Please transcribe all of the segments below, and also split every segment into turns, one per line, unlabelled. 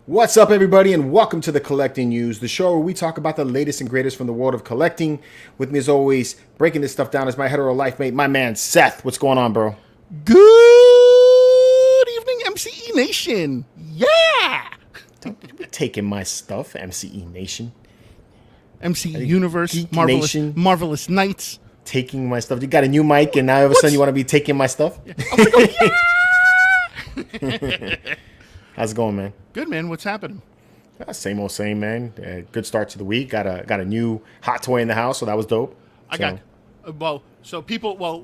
What's up, everybody, and welcome to the Collecting News, the show where we talk about the latest and greatest from the world of collecting. With me, as always, breaking this stuff down is my hetero life mate, my man Seth. What's going on, bro?
Good evening, MCE Nation. Yeah!
Don't be taking my stuff, MCE Nation.
MCE Universe,
Geek Nation.
Marvelous Knights.
Taking my stuff. You got a new mic, and now all of a sudden you want to be taking my stuff?
I'm gonna go, yeah!
How's it going, man?
Good, man. What's happening?
Same old same, man. Good start to the week. Got a new hot toy in the house, so that was dope.
Well,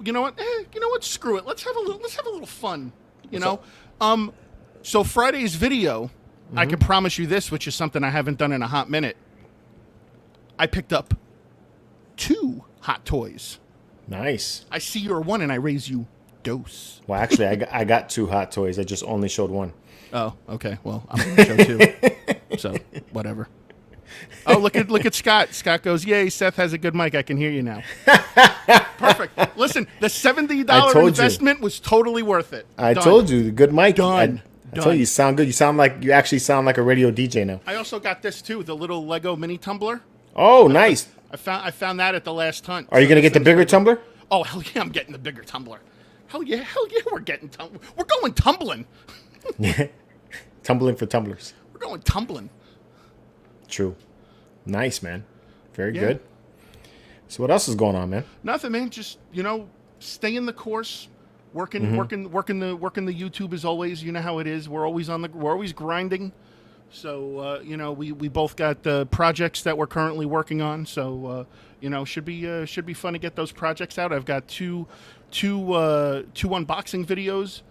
you know what? Screw it. Let's have a little fun. So Friday's video, I can promise you this, which is something I haven't done in a hot minute. I picked up 2 hot toys.
Nice.
I see you're one, and I raise you dose.
Well, actually, I got 2 hot toys. I just only showed one.
Oh, okay. Well, I'm going to show 2. So, whatever. Oh, look at Scott. Scott goes, "Yay, Seth has a good mic. I can hear you now." Perfect. Listen, the $70 investment was totally worth it.
I told you, the good mic.
Done.
I told you, you sound good. You actually sound like a radio DJ now.
I also got this too, the little Lego mini tumbler.
Oh, nice.
I found that at the last hunt.
Are you going to get the bigger tumbler?
Oh, hell yeah, I'm getting the bigger tumbler. Hell yeah, we're going tumbling.
Yeah. Tumbling for tumblers.
We're going tumbling.
True. Nice, man. Very good. So what else is going on, man?
Nothing, man. Just, stay in the course. Working the YouTube as always. You know how it is. We're always grinding. So we both got projects that we're currently working on. So should be fun to get those projects out. I've got two unboxing videos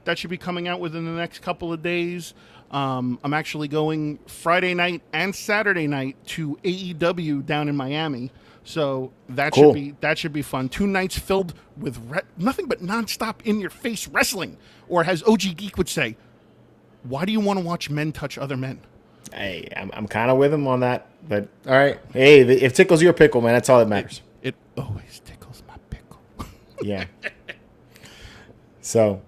that should be coming out within the next couple of days. I'm actually going Friday night and Saturday night to AEW down in Miami. So that should be fun. 2 nights filled with nothing but nonstop in-your-face wrestling. Or as OG Geek would say, why do you want to watch men touch other men?
Hey, I'm kind of with him on that. But, all right. Hey, if it tickles your pickle, man, that's all that matters.
It always tickles my pickle.
Yeah. So,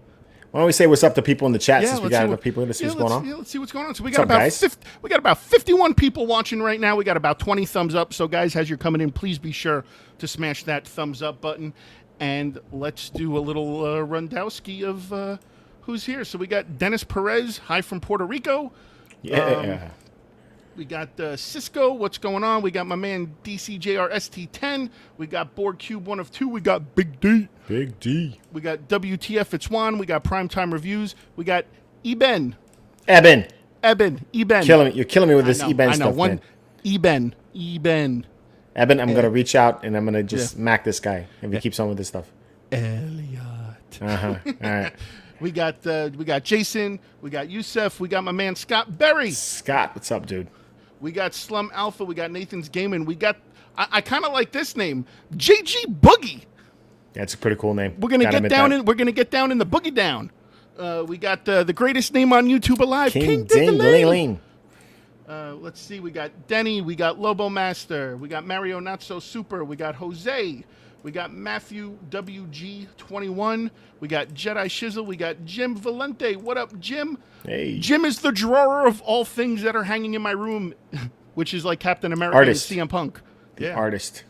why don't we say what's up to people in the chat since we got enough people to see what's going on?
Yeah, let's see what's going on. So we got about 51 people watching right now. We got about 20 thumbs up. So guys, as you're coming in, please be sure to smash that thumbs up button. And let's do a little rundowski of who's here. So we got Dennis Perez, hi from Puerto Rico.
Yeah.
We got Cisco, what's going on? We got my man DCJRST10. We got Board Cube 1 of 2. We got Big D.
Big D.
We got WTF It's Juan. We got Primetime Reviews. We got Eben.
Eben.
You're
killing me with this Eben stuff, man.
Eben.
Eben, I'm going to reach out and I'm going to just smack this guy if he keeps on with this stuff.
Elliot.
All right.
We got Jason. We got Yusef. We got my man Scott Berry.
Scott, what's up, dude?
We got Slum Alpha. We got Nathan's Gaming. We got I kind of like this name, JG Boogie.
That's a pretty cool name.
We're gonna get down in the boogie down. We got the greatest name on YouTube alive, King Ding. Let's see. We got Denny. We got Lobo Master. We got Mario Not So Super. We got Jose. We got Matthew WG21. We got Jedi Shizzle. We got Jim Valente. What up, Jim?
Hey.
Jim is the drawer of all things that are hanging in my room, which is like Captain America and CM Punk.
The artist.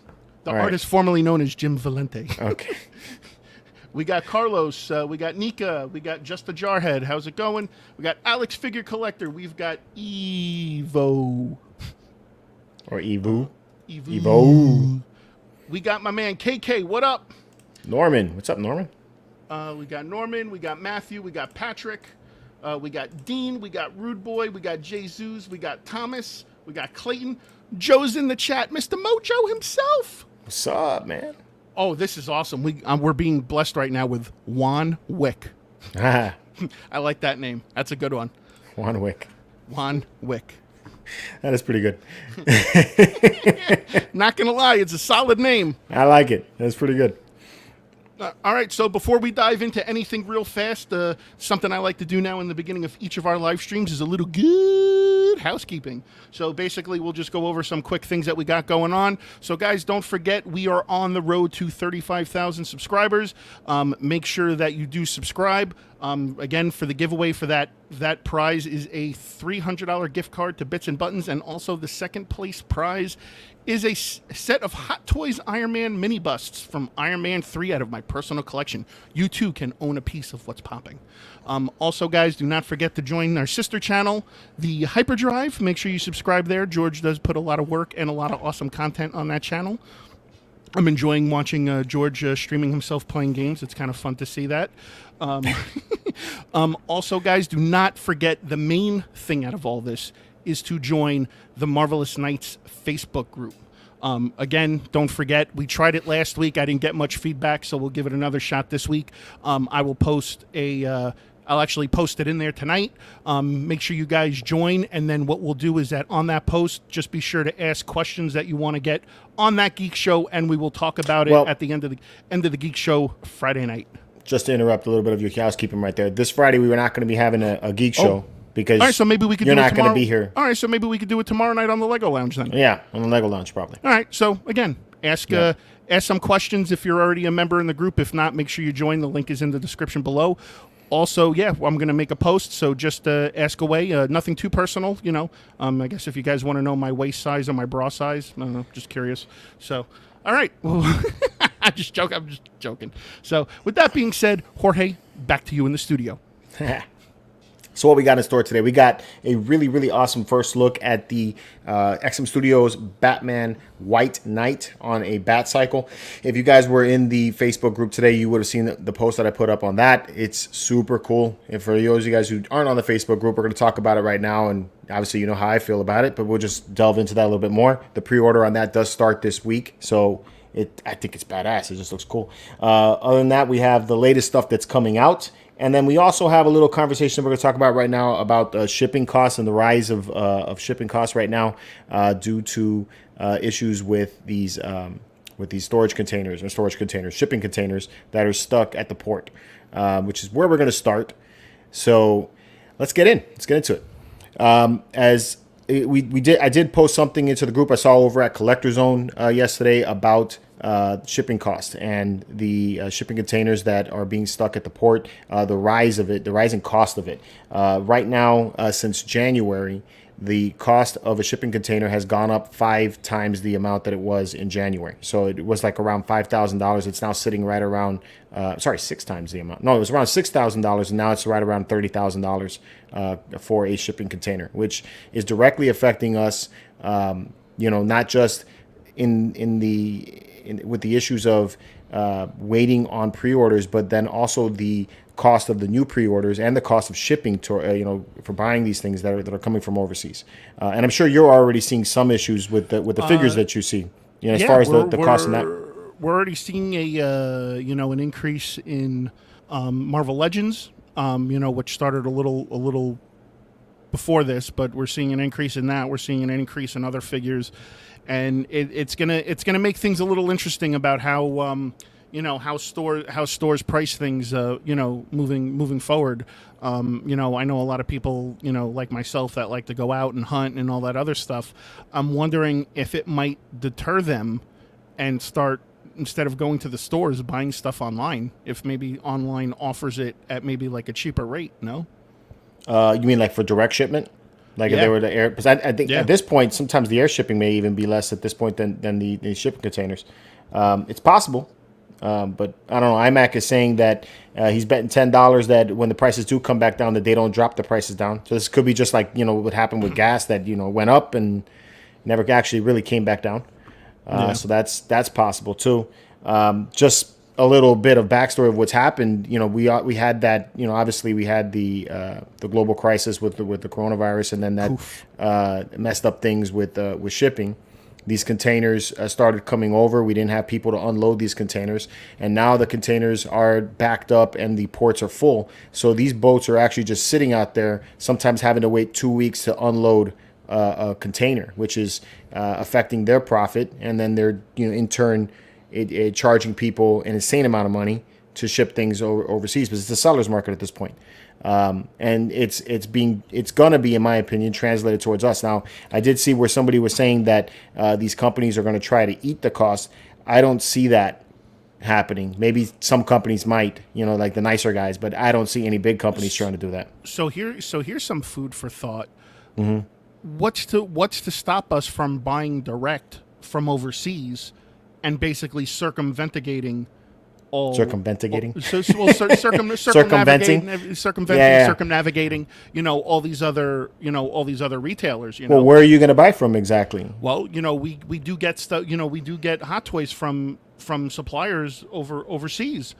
The artist formerly known as Jim Valente.
Okay.
We got Carlos. We got Nika. We got Just a Jarhead. How's it going? We got Alex Figure Collector. We've got Evo.
Or Evo.
We got my man KK. What up?
Norman. What's up, Norman?
We got Norman. We got Matthew. We got Patrick. We got Dean. We got Rude Boy. We got Jesus. We got Thomas. We got Clayton. Joe's in the chat. Mr. Mojo himself.
What's up, man?
Oh, this is awesome. We're being blessed right now with Juan Wick. I like that name. That's a good one.
Juan Wick.
That
is pretty good.
Not going to lie, it's a solid name.
I like it. That's pretty good.
All right, so before we dive into anything real fast, something I like to do now in the beginning of each of our live streams is a little good it housekeeping. So basically, we'll just go over some quick things that we got going on. So guys, don't forget, we are on the road to 35,000 subscribers. Make sure that you do subscribe. Again, for the giveaway for that prize is a $300 gift card to Bits and Buttons, and also the second place prize is a set of Hot Toys Iron Man mini busts from Iron Man 3 out of my personal collection. You too can own a piece of what's popping. Also, guys, do not forget to join our sister channel, the Hyperdrive. Make sure you subscribe there. George does put a lot of work and a lot of awesome content on that channel. I'm enjoying watching George streaming himself playing games. It's kind of fun to see that. Also, guys, do not forget the main thing out of all this is to join the Marvelous Knights Facebook group. Again, don't forget, we tried it last week. I didn't get much feedback, so we'll give it another shot this week. I will post I'll actually post it in there tonight. Make sure you guys join, and then what we'll do is that on that post, just be sure to ask questions that you want to get on that Geek Show, and we will talk about it at the end of the Geek Show Friday night.
Just to interrupt a little bit of your housekeeping right there. This Friday, we were not going to be having a Geek Show. Because
all right, so maybe we could
you're
do it
not going to be here.
All right, so maybe we could do it tomorrow night on the Lego Lounge then.
Yeah, on the Lego Lounge probably.
All right, so again, ask some questions if you're already a member in the group. If not, make sure you join. The link is in the description below. Also, I'm going to make a post, so just ask away. Nothing too personal, you know. I guess if you guys want to know my waist size or my bra size, I don't know, just curious. So, all right. Well, I'm just joking. So, with that being said, Jorge, back to you in the studio.
So what we got in store today, we got a really, really awesome first look at the XM Studios Batman White Knight on a Batcycle. If you guys were in the Facebook group today, you would have seen the post that I put up on that. It's super cool. And for those of you guys who aren't on the Facebook group, we're going to talk about it right now. And obviously, you know how I feel about it, but we'll just delve into that a little bit more. The pre-order on that does start this week. So I think it's badass. It just looks cool. Other than that, we have the latest stuff that's coming out. And then we also have a little conversation we're going to talk about right now about shipping costs and the rise of shipping costs right now due to issues with these shipping containers that are stuck at the port, which is where we're going to start. So let's get into it. I did post something into the group I saw over at Collector Zone yesterday about shipping costs and the shipping containers that are being stuck at the port, the rising cost of it. Right now, since January, the cost of a shipping container has gone up 5 times the amount that it was in January. So it was like around $5,000. It's now sitting right around, 6 times the amount. No, it was around $6,000, and now it's right around $30,000 for a shipping container, which is directly affecting us, not just with the issues of waiting on pre-orders, but then also the cost of the new pre-orders and the cost of shipping to for buying these things that are coming from overseas. And I'm sure you're already seeing some issues with the figures that you see, as far as the cost of that.
We're already seeing an increase in Marvel Legends, which started a little before this, but we're seeing an increase in that. We're seeing an increase in other figures. And it's gonna make things a little interesting about how how stores price things moving forward. I know a lot of people like myself that like to go out and hunt and all that other stuff. I'm wondering if it might deter them and start, instead of going to the stores, buying stuff online. If maybe online offers it at maybe like a cheaper rate. No.
You mean like for direct shipment? Like if they were the air, because I think at this point, sometimes the air shipping may even be less at this point than the shipping containers. It's possible, but I don't know. IMAC is saying that he's betting $10 that when the prices do come back down, that they don't drop the prices down. So this could be just like what happened with gas that went up and never actually really came back down. So that's possible too. Just a little bit of backstory of what's happened. We had that. Obviously we had the global crisis with the coronavirus, and then that messed up things with shipping. These containers started coming over. We didn't have people to unload these containers, and now the containers are backed up and the ports are full. So these boats are actually just sitting out there, sometimes having to wait 2 weeks to unload a container, which is affecting their profit, and then they're in turn charging people an insane amount of money to ship things overseas, because it's a seller's market at this point. And it's gonna be, in my opinion, translated towards us. Now, I did see where somebody was saying that these companies are going to try to eat the cost. I don't see that happening. Maybe some companies might, like the nicer guys, but I don't see any big companies trying to do that.
So here's some food for thought.
Mm-hmm.
What's to stop us from buying direct from overseas and basically circumventing all
circumventing
circumnavigating, all these other retailers,
Well, where are you going to buy from exactly?
Well, we do get stuff, we do get hot toys from suppliers overseas,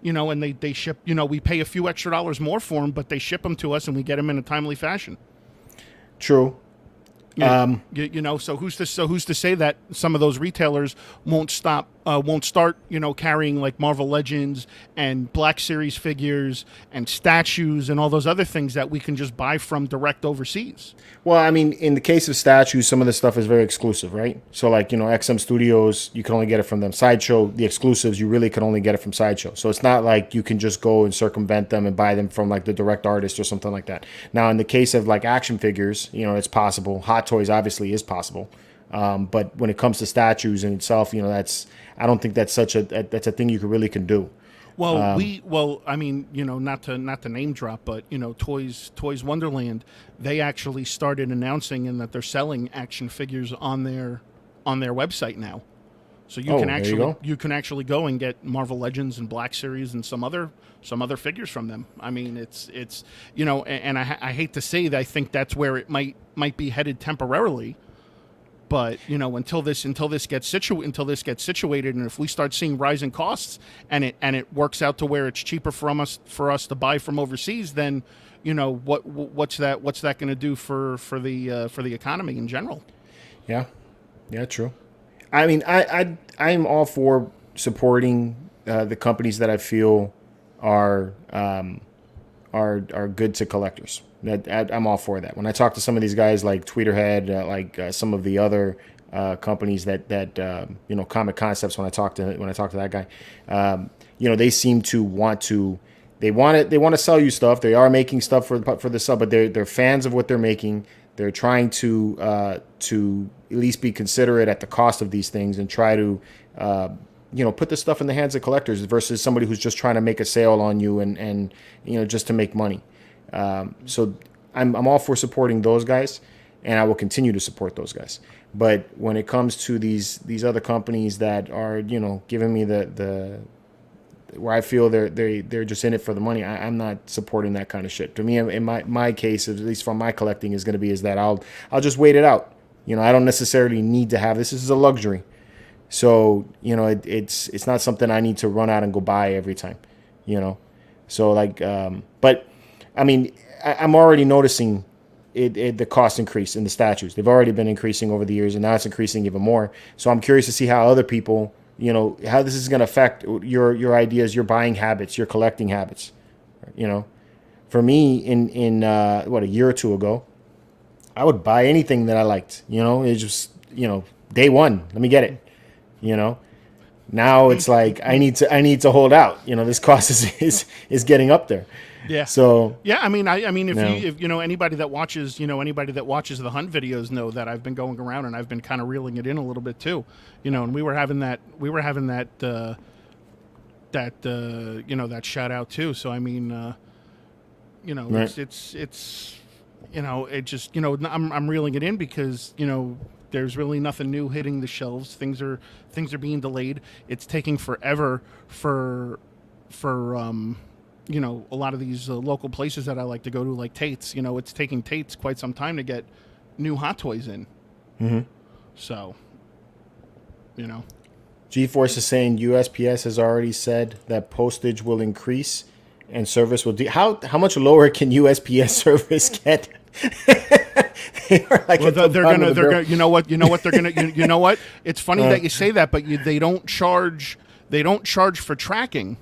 and they ship, we pay a few extra dollars more for them, but they ship them to us and we get them in a timely fashion.
True.
So who's to say that some of those retailers won't start, carrying like Marvel Legends and Black Series figures and statues and all those other things that we can just buy from direct overseas.
Well, I mean, in the case of statues, some of the stuff is very exclusive, right? So like, XM Studios, you can only get it from them. Sideshow, the exclusives, you really can only get it from Sideshow. So it's not like you can just go and circumvent them and buy them from like the direct artist or something like that. Now, in the case of like action figures, it's possible. Hot toys obviously is possible. But when it comes to statues in itself, I don't think that's that's a thing you really can do.
Well, I mean, not to name drop, but Toys Wonderland, they actually started announcing and that they're selling action figures on their website now. So you can actually go and get Marvel Legends and Black Series and some other figures from them. I mean, it's and I hate to say that I think that's where it might be headed temporarily. But until this gets situated, and if we start seeing rising costs, and it works out to where it's cheaper for us to buy from overseas, then what's that going to do for the economy in general?
Yeah, true. I mean, I'm all for supporting the companies that I feel are good to collectors. I'm all for that. When I talk to some of these guys like Tweeterhead, some of the other companies that Comic Concepts, when I talk to that guy, they seem to want to. They want to sell you stuff. They are making stuff for the sub, but they're fans of what they're making. They're trying to at least be considerate at the cost of these things and try to put the stuff in the hands of collectors versus somebody who's just trying to make a sale on you and just to make money. So I'm all for supporting those guys, and I will continue to support those guys. But when it comes to these other companies that are giving me the where I feel they're just in it for the money, I'm not supporting that kind of shit. To me, in my case, at least from my collecting, is going to be is that I'll just wait it out. I don't necessarily need to have this. This is a luxury. So it's not something I need to run out and go buy every time. So like but I mean, I'm already noticing the cost increase in the statues. They've already been increasing over the years, and now it's increasing even more. So I'm curious to see how other people, how this is going to affect your ideas, your buying habits, your collecting habits. For me, in a year or two ago, I would buy anything that I liked. It's just day one, let me get it. Now it's like I need to hold out. This cost is getting up there.
Yeah.
So
yeah, I mean, if anybody that watches the hunt videos know that I've been going around and I've been kind of reeling it in a little bit too, and we were having that that shout out too. So I mean, right. it's it just I'm reeling it in because there's really nothing new hitting the shelves. Things are being delayed. It's taking forever for a lot of these local places that I like to go to, like Tate's. It's taking Tate's quite some time to get new Hot Toys in.
Mm-hmm.
So,
G-Force is saying USPS has already said that postage will increase and service will how much lower can USPS service get?
They're gonna you know what they're gonna you know what? It's funny that you say that, but they don't charge for tracking.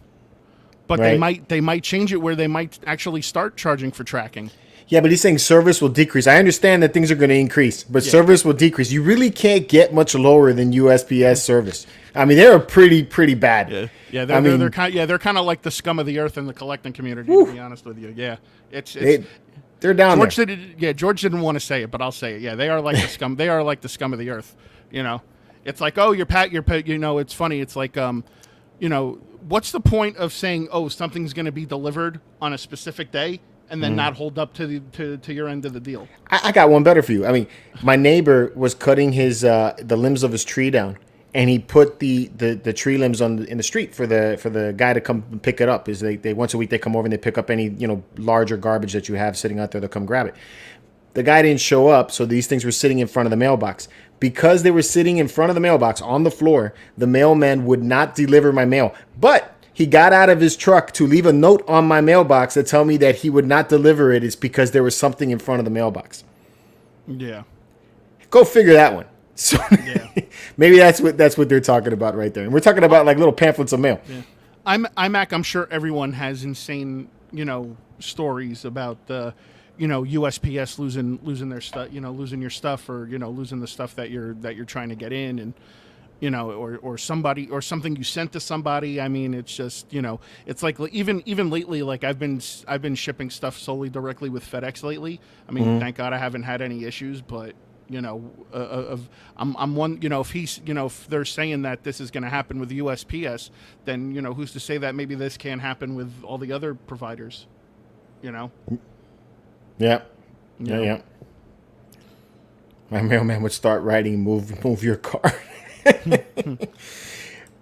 But
right.
they might change it where they might actually start charging for tracking.
Yeah, but he's saying service will decrease. I understand that things are going to increase, but service will decrease. You really can't get much lower than USPS service. I mean, they're pretty bad.
Yeah. They're kind of like the scum of the earth in the collecting community. To be honest with you,
they're down
George
there.
George didn't want to say it, but I'll say it. Yeah, they are like the scum. They are like the scum of the earth. It's like, oh, you're pat. It's funny. It's like, what's the point of saying, oh, something's going to be delivered on a specific day and then not hold up to your end of the deal?
I got one better for you. I mean, my neighbor was cutting the limbs of his tree down, and he put the tree limbs in the street for the guy to come and pick it up. Is they once a week they come over and they pick up any larger garbage that you have sitting out there. They'll come grab it. The guy didn't show up, so these things were sitting in front of the mailbox. Because they were sitting in front of the mailbox on the floor, the mailman would not deliver my mail. But he got out of his truck to leave a note on my mailbox to tell me that he would not deliver it is because there was something in front of the mailbox.
Yeah.
Go figure that one. So maybe that's what they're talking about right there. And we're talking about like little pamphlets of mail.
Yeah. I'm sure everyone has insane, stories about USPS losing their stuff, losing your stuff, or losing the stuff that you're trying to get in, and or somebody or something you sent to somebody. I mean, it's just it's like even lately, like I've been shipping stuff solely directly with FedEx lately. I mean, thank God I haven't had any issues, but I'm one. If they're saying that this is going to happen with USPS, then who's to say that maybe this can't happen with all the other providers?
Yeah. My mailman would start writing, move your car.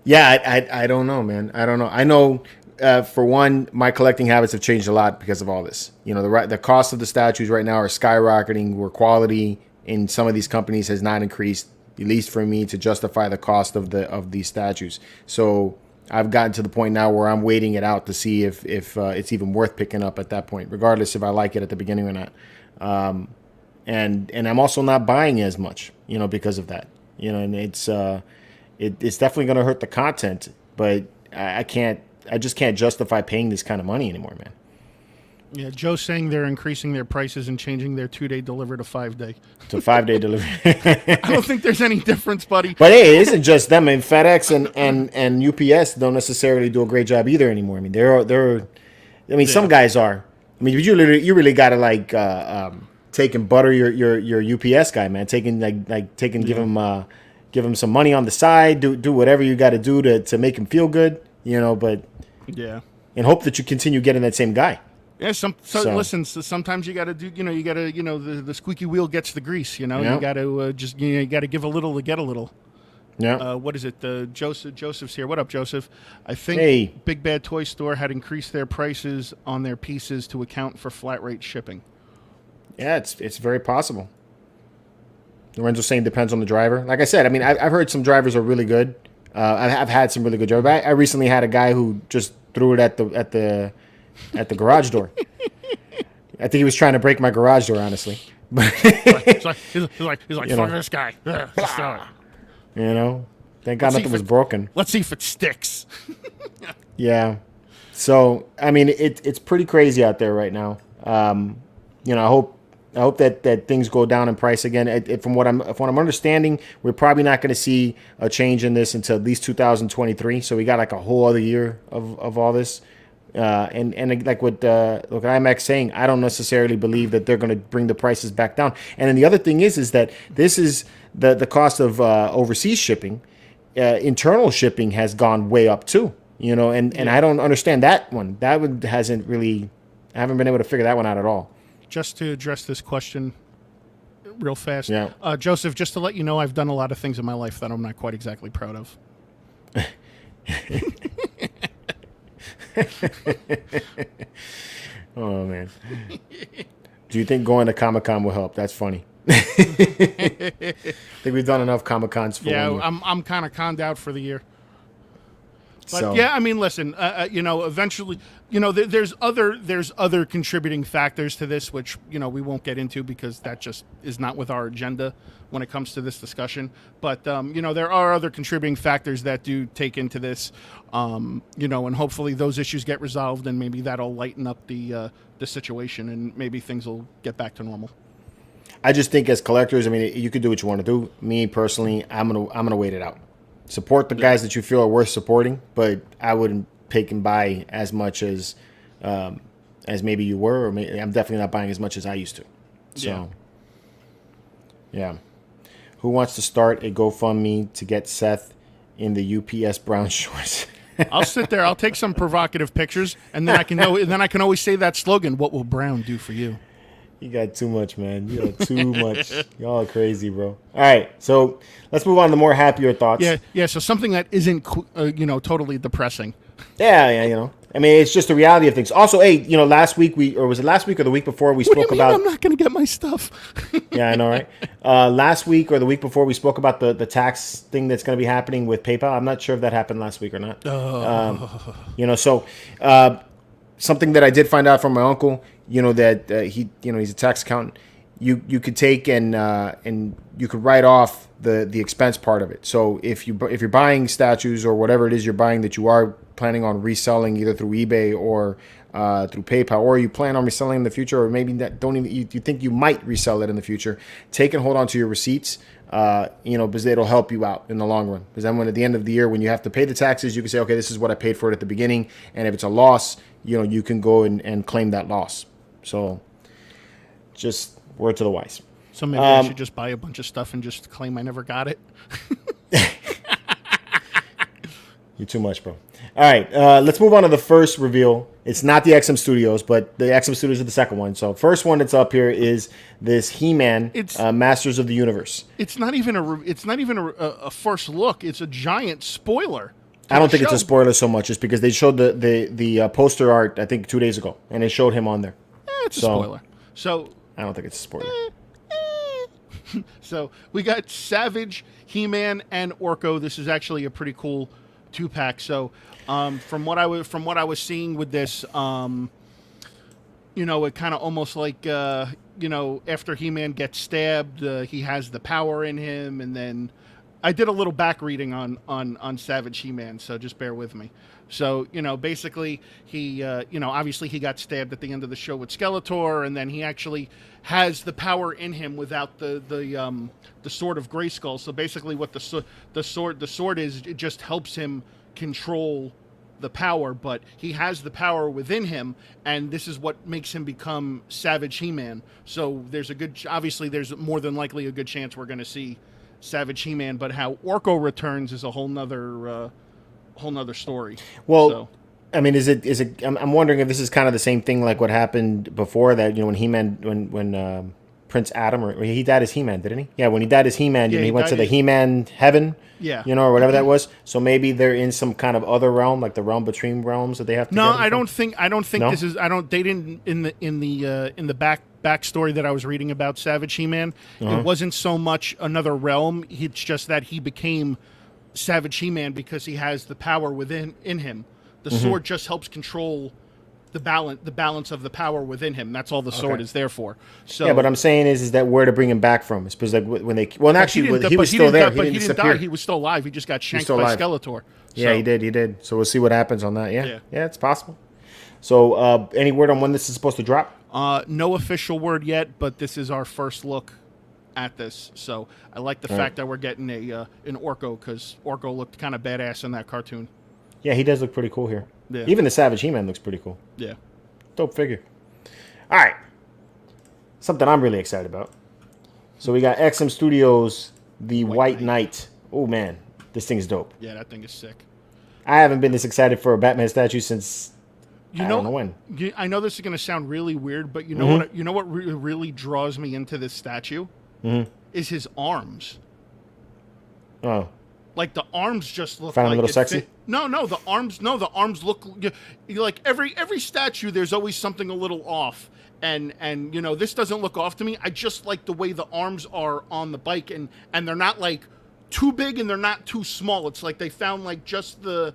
Yeah, I don't know, man. I don't know. I know, for one, my collecting habits have changed a lot because of all this. The cost of the statues right now are skyrocketing, where quality in some of these companies has not increased, at least for me, to justify the cost of these statues. So I've gotten to the point now where I'm waiting it out to see if it's even worth picking up at that point, regardless if I like it at the beginning or not. And I'm also not buying as much, because of that. And it's definitely going to hurt the content, but I just can't justify paying this kind of money anymore, man.
Yeah, Joe's saying they're increasing their prices and changing their 2-day deliver to 5-day.
To 5-day delivery.
I don't think there's any difference, buddy.
But hey, it isn't just them. I mean, FedEx and UPS don't necessarily do a great job either anymore. I mean, some guys are. I mean, you really got to take and butter your UPS guy, man. Give him some money on the side. Do whatever you got to do to make him feel good, But and hope that you continue getting that same guy.
Yeah, listen. Sometimes you got to do. The squeaky wheel gets the grease. You got to you got to give a little to get a little.
Yeah.
What is it? Joseph's here. What up, Joseph? I think Big Bad Toy Store had increased their prices on their pieces to account for flat rate shipping.
Yeah, it's very possible. Lorenzo's saying depends on the driver. Like I said, I mean, I've heard some drivers are really good. I've had some really good drivers. I recently had a guy who just threw it at the garage door. I think he was trying to break my garage door, honestly.
he's like, fuck this guy. Just throw it.
Thank God nothing was broken.
Let's see if it sticks.
Yeah. So, I mean, it's pretty crazy out there right now. I hope that things go down in price again. From what I'm understanding, we're probably not going to see a change in this until at least 2023. So we got like a whole other year of all this. And like what IMAX saying, I don't necessarily believe that they're going to bring the prices back down. And then the other thing is that this is the cost of overseas shipping. Internal shipping has gone way up too. And I don't understand that one. That one hasn't really. I haven't been able to figure that one out at all.
Just to address this question real fast,
Joseph,
just to let you know, I've done a lot of things in my life that I'm not quite exactly proud of.
Oh man, do you think going to Comic-Con will help? That's funny. I think we've done enough Comic-Cons for 1 year.
I'm kind of conned out for the year. But yeah, I mean, listen, eventually, there's other contributing factors to this, which we won't get into because that just is not with our agenda when it comes to this discussion. But there are other contributing factors that do take into this, and hopefully those issues get resolved, and maybe that'll lighten up the situation, and maybe things will get back to normal.
I just think as collectors, I mean, you could do what you want to do. Me personally, I'm gonna wait it out. Support the guys that you feel are worth supporting, but I wouldn't pick and buy as much as maybe you were, or I'm definitely not buying as much as I used to. So, yeah. Who wants to start a GoFundMe to get Seth in the UPS brown shorts?
I'll sit there. I'll take some provocative pictures, and then I can always say that slogan. What will Brown do for you?
You got too much, man. You got too much. Y'all are crazy, bro. All right, so let's move on to more happier thoughts.
Yeah. So something that isn't, totally depressing.
Yeah. I mean, it's just the reality of things. Also, hey, last week was it last week or the week before we spoke about?
I'm not going to get my stuff.
Yeah, I know, right? Last week or the week before we spoke about the tax thing that's going to be happening with PayPal. I'm not sure if that happened last week or not. Something that I did find out from my uncle. That he's a tax accountant. You could take and you could write off the expense part of it. So if you're buying statues or whatever it is you're buying that you are planning on reselling either through eBay or through PayPal, or you plan on reselling in the future, or maybe that you think you might resell it in the future, take and hold on to your receipts. Because it'll help you out in the long run. Because then at the end of the year, when you have to pay the taxes, you can say, okay, this is what I paid for it at the beginning. And if it's a loss, you can go and claim that loss. So just word to the wise.
So maybe I should just buy a bunch of stuff and just claim I never got it.
You're too much, bro. All right, let's move on to the first reveal. It's not the XM Studios, but the XM Studios are the second one. So first one that's up here is this He-Man Masters of the Universe.
It's not even a first look. It's a giant spoiler.
I don't think it's a spoiler so much, just because they showed the poster art I think 2 days ago, and they showed him on there.
It's a spoiler. So
I don't think it's a spoiler.
So we got Savage, He-Man, and Orko. This is actually a pretty cool 2-pack. So from what I was seeing with this, it kind of almost like after He-Man gets stabbed, he has the power in him, and then I did a little back reading on Savage He-Man, so just bear with me. So, basically he, obviously he got stabbed at the end of the show with Skeletor, and then he actually has the power in him without the sword of Grayskull. So basically what the sword is, it just helps him control the power, but he has the power within him, and this is what makes him become Savage He-Man. So there's more than likely a good chance we're going to see Savage He-Man, but how Orko returns is a whole nother story.
Well,
so.
I mean, is it? I'm wondering if this is kind of the same thing like what happened before that. When He-Man, when Prince Adam, or he died as He-Man, didn't he? Yeah, when he died as He-Man, he went to the He-Man heaven.
Yeah,
or whatever that was. So maybe they're in some kind of other realm, like the realm between realms that they have to.
No, I don't think this is. They didn't in the backstory that I was reading about Savage He-Man. It wasn't so much another realm. It's just that he became Savage He-Man because he has the power within him. The sword just helps control the balance of the power within him. That's all the sword is there for. So
yeah, but I'm saying is that where to bring him back from? It's because when they he was still there.
But he didn't die. He was still alive. He just got shanked by Skeletor.
Yeah, he did. So we'll see what happens on that. Yeah, it's possible. So any word on when this is supposed to drop?
No official word yet, but this is our first look at this. So I like the fact that we're getting an Orko, because Orko looked kind of badass in that cartoon.
Yeah, he does look pretty cool here.
Yeah.
Even the Savage He-Man looks pretty cool.
Yeah.
Dope figure. All right. Something I'm really excited about. So we got XM Studios, the White Knight. Oh, man. This thing is dope.
Yeah, that thing is sick.
I haven't been this excited for a Batman statue since I don't know when.
I know this is going to sound really weird, but you know what really draws me into this statue? Is his arms.
Oh.
Like the arms just look
Found like a little sexy?
No, the arms look like every statue there's always something a little off. And this doesn't look off to me. I just like the way the arms are on the bike, and they're not like too big and they're not too small. It's like they found like just the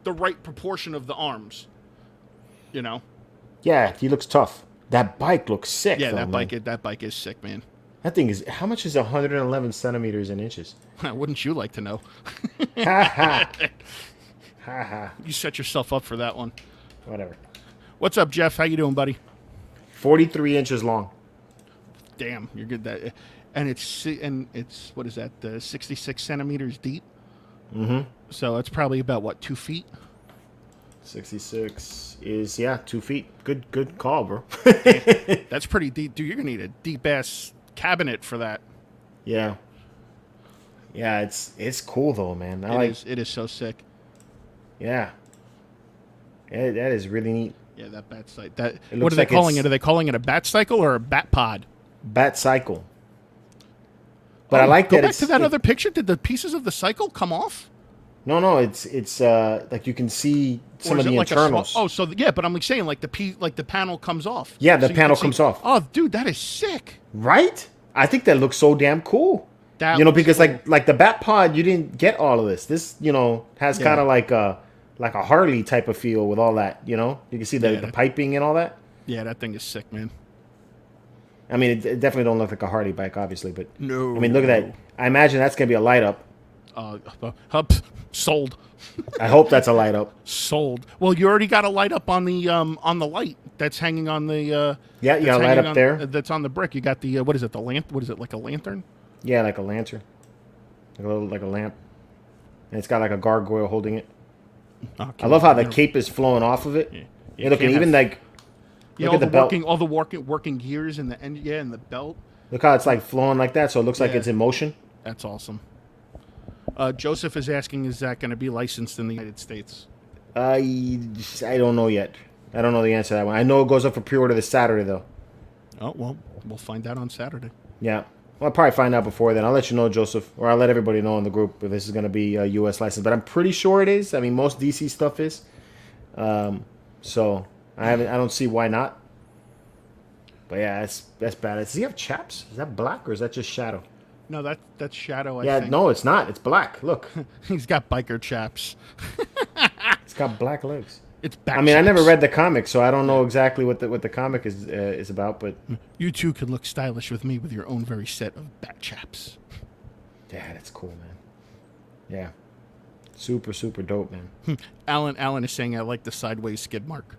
the right proportion of the arms. You know.
Yeah, he looks tough. That bike looks sick.
Yeah,
though,
that bike is sick, man.
That thing is. How much is 111 centimeters in inches?
Wouldn't you like to know?
Ha ha. Ha ha.
You set yourself up for that one.
Whatever.
What's up, Jeff? How you doing, buddy?
43 inches long.
Damn, you're good. And it's what is that? 66 centimeters deep.
Mm-hmm.
So it's probably about what, 2 feet?
66 is 2 feet. Good call, bro.
That's pretty deep, dude. You're gonna need a deep ass cabinet for that.
Yeah. Yeah, it's cool though, man.
It is so sick.
Yeah. That is really neat.
Yeah, that Batcycle.
What
What are they calling it? Are they calling it a Batcycle or a Batpod?
Batcycle. But I like that.
Go back to that other picture. Did the pieces of the cycle come off?
No. It's like you can see some of the
like
internals.
But I'm saying like the panel comes off.
Yeah, the panel comes off.
Oh, dude, that is sick.
Right? I think that looks so damn cool. Because
cool.
like the Batpod, you didn't get all of this. This has kind of like a Harley type of feel with all that. You can see the piping and all that.
Yeah, that thing is sick, man.
I mean, it definitely don't look like a Harley bike, obviously, but
no.
I mean, look at that. I imagine that's gonna be a light up.
Sold.
I hope that's a light up.
Sold. Well, you already got a light up on the light that's hanging on the.
You got a light up there.
That's on the brick. You got the what is it? The lamp? What is it? Like a lantern?
Yeah, like a lantern, like a lamp, and it's got like a gargoyle holding it. I love how the cape is flowing off of it. Yeah, look, and even like.
Yeah,
look at the belt.
All the working gears and the end, and the belt.
Look how it's like flowing like that, so it looks like it's in motion.
That's awesome. Joseph is asking, is that going to be licensed in the United States?
I don't know yet. I don't know the answer to that one. I know it goes up for pre-order this Saturday, though.
Oh, well, we'll find out on Saturday.
Yeah. Well, I'll probably find out before then. I'll let you know, Joseph, or I'll let everybody know in the group if this is going to be a U.S. license. But I'm pretty sure it is. I mean, most DC stuff is. So I don't see why not. But yeah, that's bad. Does he have chaps? Is that black or is that just shadow?
No, that's shadow.
I think. No, it's not. It's black. Look,
he's got biker chaps.
It's got black legs.
It's back.
I mean, I never read the comic, so I don't know exactly what the comic is about. But
you too can look stylish with me with your own very set of bat chaps.
Yeah, that's cool, man. Yeah, super dope, man.
Alan is saying I like the sideways skid mark.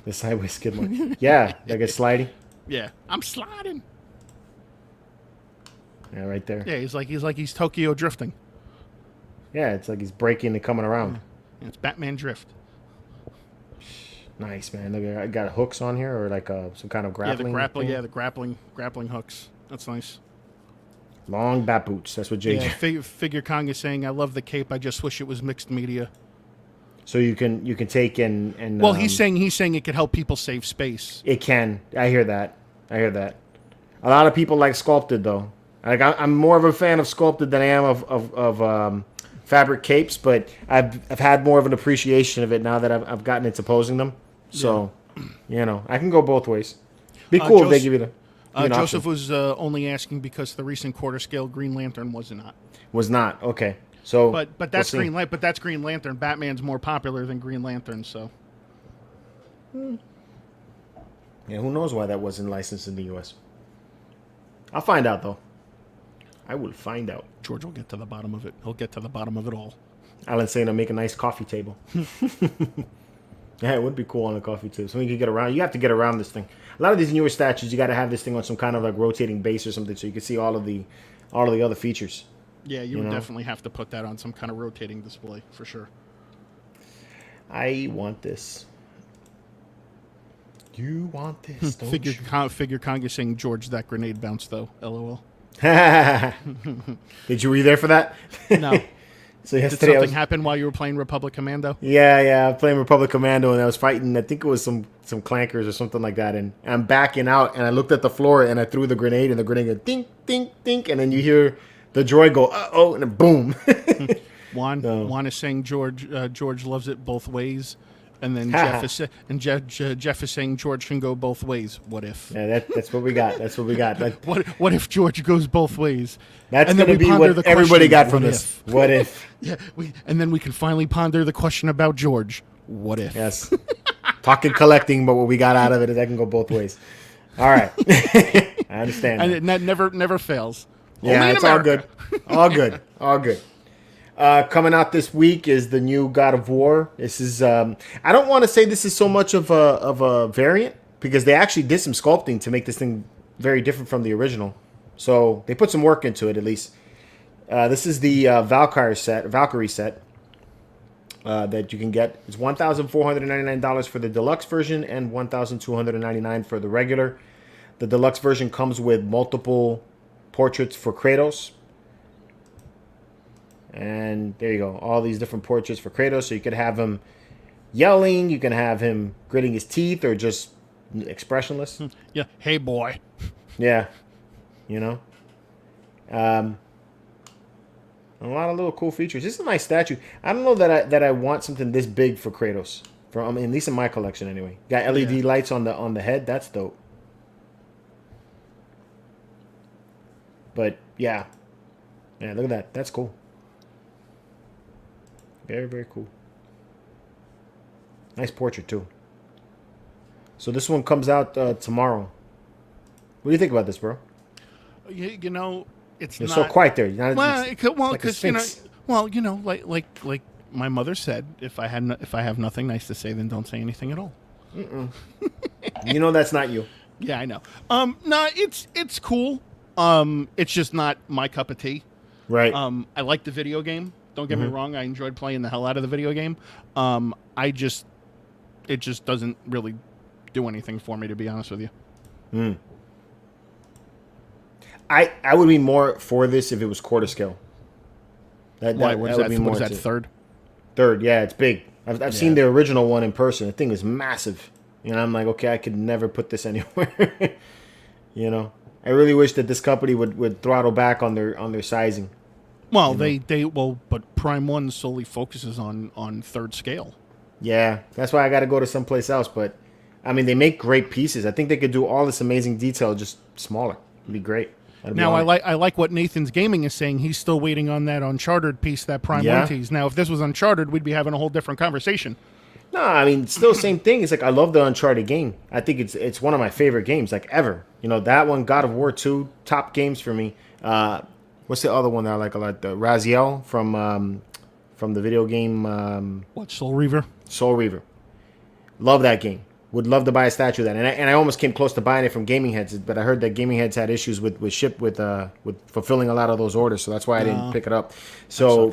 The sideways skid mark. Yeah, like a sliding.
Yeah, I'm sliding.
Yeah, right there.
Yeah, he's Tokyo drifting.
Yeah, it's like he's braking and coming around.
Yeah, it's Batman drift.
Nice, man. Look, I got hooks on here, or like some kind of grappling.
The grappling hooks. That's nice.
Long bat boots. That's what JJ.
Yeah, Figure Kong is saying, I love the cape. I just wish it was mixed media.
So you can take and.
Well, he's saying it could help people save space.
It can. I hear that. A lot of people like sculpted though. Like I'm more of a fan of sculpted than I am of fabric capes, but I've had more of an appreciation of it now that I've gotten into posing them. So, I can go both ways. Be cool if they give you the.
Joseph was only asking because the recent quarter scale Green Lantern was not.
Was not okay. So,
but that's Green Lantern. Batman's more popular than Green Lantern, so.
Yeah, who knows why that wasn't licensed in the U.S. I'll find out though. I will find out.
George will get to the bottom of it. He'll get to the bottom of it all.
Alan's saying to make a nice coffee table. Yeah, it would be cool on a coffee table. So you could get around. You have to get around this thing. A lot of these newer statues, you got to have this thing on some kind of like rotating base or something, so you can see all of the other features.
Yeah, you would definitely have to put that on some kind of rotating display for sure.
I want this. You want this? Don't
Figure Kong is saying, George, that grenade bounced though. LOL.
Were you there for that?
No.
So yesterday,
did something happen while you were playing Republic Commando?
Yeah, I was playing Republic Commando and I was fighting. I think it was some clankers or something like that. And I'm backing out and I looked at the floor and I threw the grenade and the grenade went dink, dink, dink, and then you hear the droid go uh-oh and then boom.
Juan is saying George loves it both ways. And then Jeff is saying George can go both ways. What if?
Yeah, that's what we got. That's what we got.
What if George goes both ways?
That's going to be what everybody got from this. What if?
Yeah, and then we can finally ponder the question about George. What if?
Yes. Talking collecting, but what we got out of it is I can go both ways. All right. I understand.
And that never fails.
Yeah, it's all good. All good. All good. Coming out this week is the new God of War. This is I don't want to say this is so much of a variant because they actually did some sculpting to make this thing very different from the original. So they put some work into it at least. This is the Valkyrie set that you can get. It's $1,499 for the deluxe version and $1,299 for the regular. The deluxe version comes with multiple portraits for Kratos. And there you go. All these different portraits for Kratos. So you could have him yelling. You can have him gritting his teeth or just expressionless.
Yeah. Hey, boy.
Yeah. You know. A lot of little cool features. This is a nice statue. I don't know that I want something this big for Kratos. At least in my collection anyway. Got LED lights on the head. That's dope. But yeah. Yeah, look at that. That's cool. Very, very cool. Nice portrait, too. So this one comes out tomorrow. What do you think about this, bro?
You know,
You're so quiet there. You're
not, because like my mother said, if I have nothing nice to say, then don't say anything at all.
You know that's not you.
Yeah, I know. No, it's cool. It's just not my cup of tea.
Right.
I like the video game. Don't get me wrong. I enjoyed playing the hell out of the video game. It just doesn't really do anything for me, to be honest with you.
I would be more for this if it was quarter scale.
Why? What is that? Third?
Third, yeah, it's big. I've seen the original one in person. The thing is massive. You know, I'm like, okay, I could never put this anywhere. You know, I really wish that this company would throttle back on their sizing.
Well, but Prime 1 solely focuses on third scale.
Yeah, that's why I got to go to someplace else. But I mean, they make great pieces. I think they could do all this amazing detail just smaller. It'd be great.
Now, I like what Nathan's Gaming is saying. He's still waiting on that Uncharted piece that Prime 1 teased. Now, if this was Uncharted, we'd be having a whole different conversation.
No, I mean, still same thing. It's like I love the Uncharted game. I think it's one of my favorite games, like ever. You know, that one, God of War 2, top games for me. What's the other one that I like a lot? The Raziel from the video game.
Soul Reaver?
Soul Reaver. Love that game. Would love to buy a statue of that. And I almost came close to buying it from Gaming Heads, but I heard that Gaming Heads had issues with fulfilling a lot of those orders, so that's why I didn't pick it up. So,